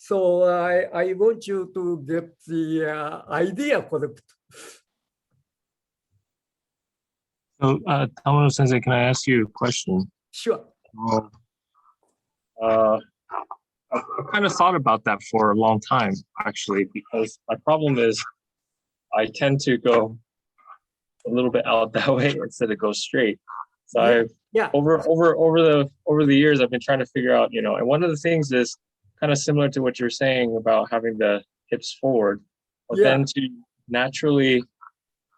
So I want you to get the idea correct. So, Tamano Sensei, can I ask you a question? Sure. I've kind of thought about that for a long time, actually, because my problem is I tend to go a little bit out that way instead of go straight. So I've over the years, I've been trying to figure out, and one of the things is kind of similar to what you're saying about having the hips forward, but then to naturally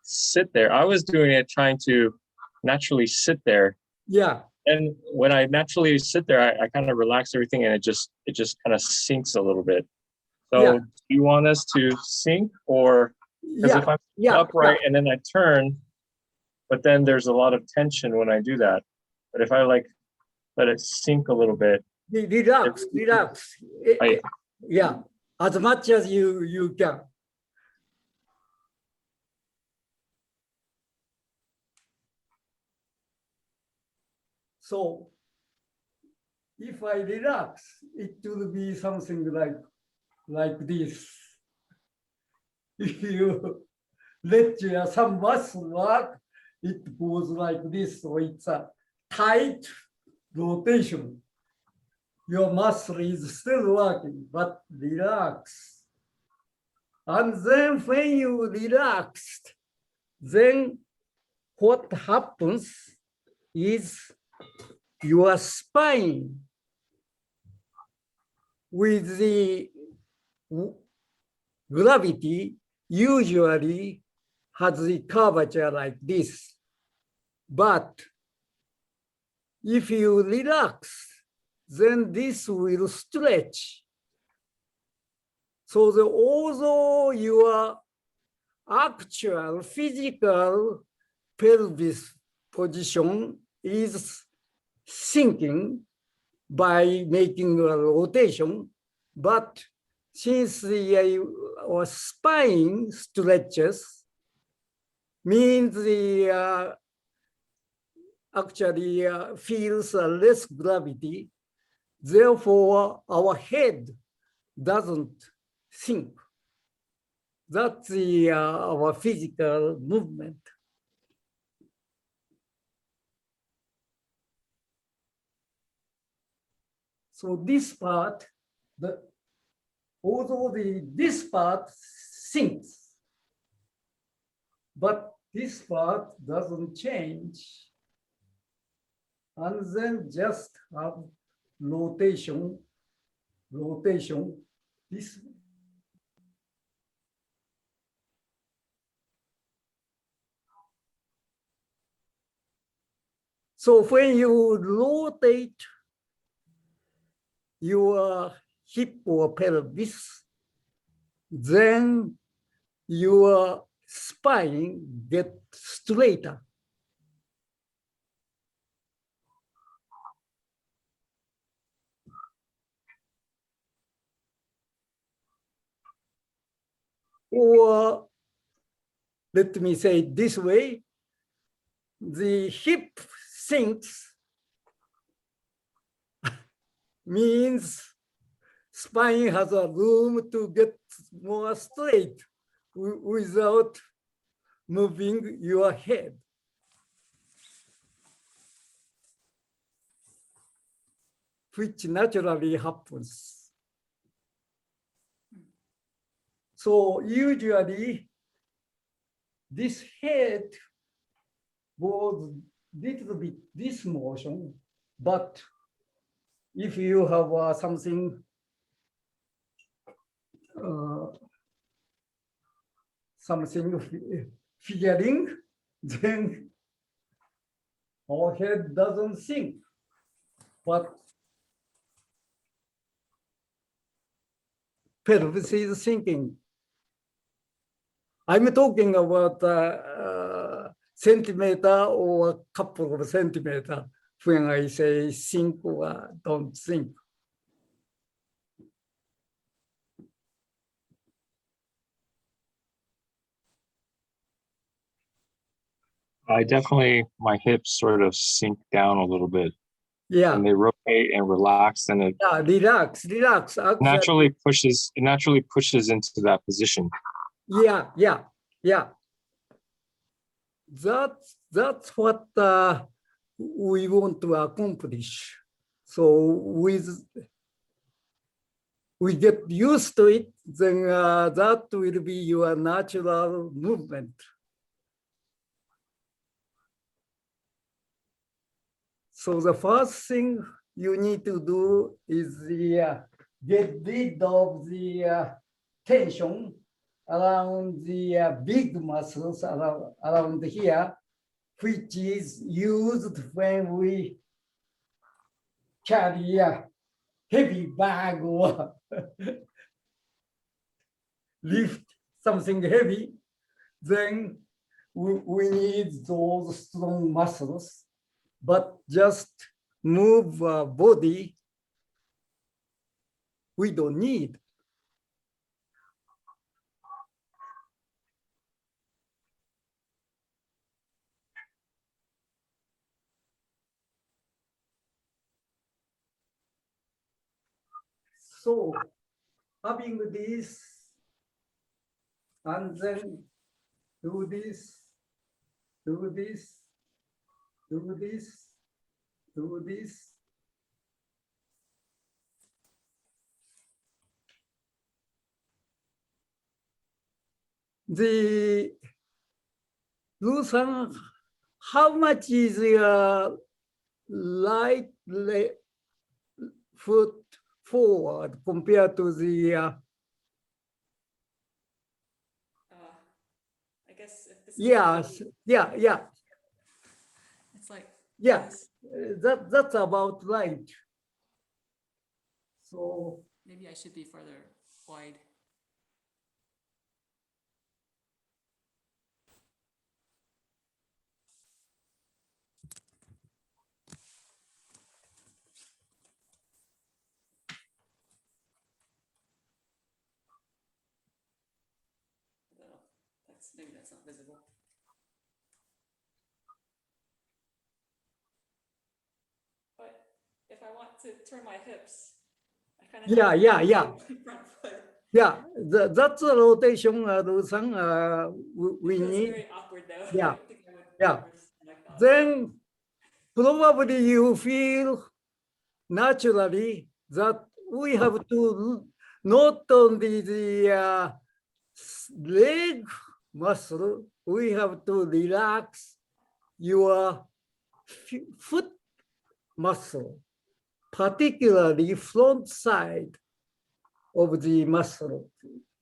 sit there. I was doing it trying to naturally sit there. Yeah. And when I naturally sit there, I kind of relax everything, and it just kind of sinks a little bit. So do you want us to sink, or because if I'm upright and then I turn, but then there's a lot of tension when I do that. But if I let it sink a little bit. Relax. Yeah, as much as you can. So if I relax, it will be something like this. If you let some muscle work, it goes like this. So it's a tight rotation. Your muscle is still working, but relax. And then when you relaxed, then what happens is your spine with the gravity usually has the curvature like this. But if you relax, then this will stretch. So although your actual physical pelvis position is sinking by making a rotation, but since our spine stretches, means the actually feels less gravity. Therefore, our head doesn't sink. That's our physical movement. So this part, although this part sinks, but this part doesn't change. And then just have rotation, this way. So when you rotate your hip or pelvis, then your spine gets straighter. Or let me say it this way, the hip sinks means spine has a room to get more straight without moving your head. Which naturally happens. So usually this head goes little bit this motion, but if you have something figuring, then our head doesn't sink, but pelvis is sinking. I'm talking about centimeter or a couple of centimeters when I say sink or don't sink. My hips sort of sink down a little bit. Yeah, and they rotate and relax, and it yeah, relax. Actually, naturally pushes into that position. yeah. That's what we want to accomplish. So we get used to it, then that will be your natural movement. So the first thing you need to do is get rid of the tension around the big muscles around here, which is used when we carry a heavy bag or lift something heavy. Then we need those strong muscles. But just move body, we don't need. So having this, and then do this, do this, do this, do this. The Lu-san, how much is your right foot forward compared to the I guess if this is yes, yeah. it's like Yeah, this. that's about right. So Maybe I should be further wide. No, maybe that's not visible. But if I want to turn my hips, I kind of yeah. front foot. Yeah, that's a rotation, Lu-san, we It feels need. very awkward though. Yeah, I don't think I would yeah. reverse like that. Then probably you feel naturally that we have to not only the leg muscle, we have to relax your foot muscle, particularly front side of the muscle.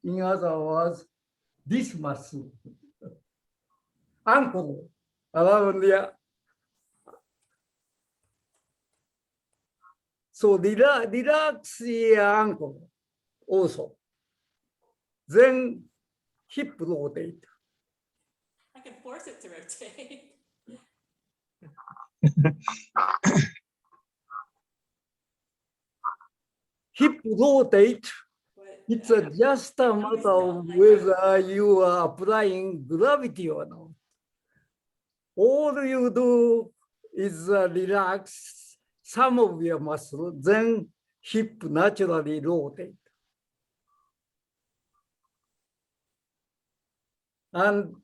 In other words, this muscle, ankle around the. So relax the ankle also. Then hip rotate. I can force it to rotate. Hip rotate, But it's I- just a matter of whether you are applying gravity or not. All you do is relax some of your muscle, then hip naturally rotate. And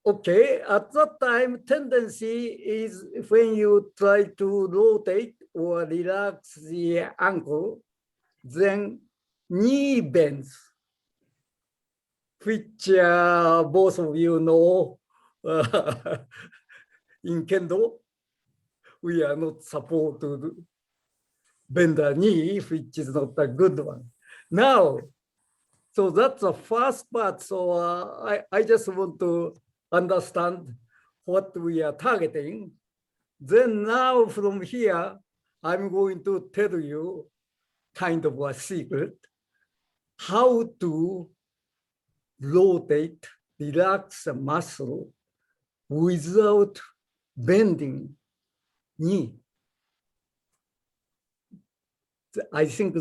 okay, at that time, tendency is when you try to rotate or relax the ankle, then knee bends, which both of you know in kendo, we are not supposed to bend the knee, which is not a good one. Now, so that's the first part. So I just want to understand what we are targeting. Then now from here, I'm going to tell you kind of a secret, how to rotate, relax the muscle without bending knee. I think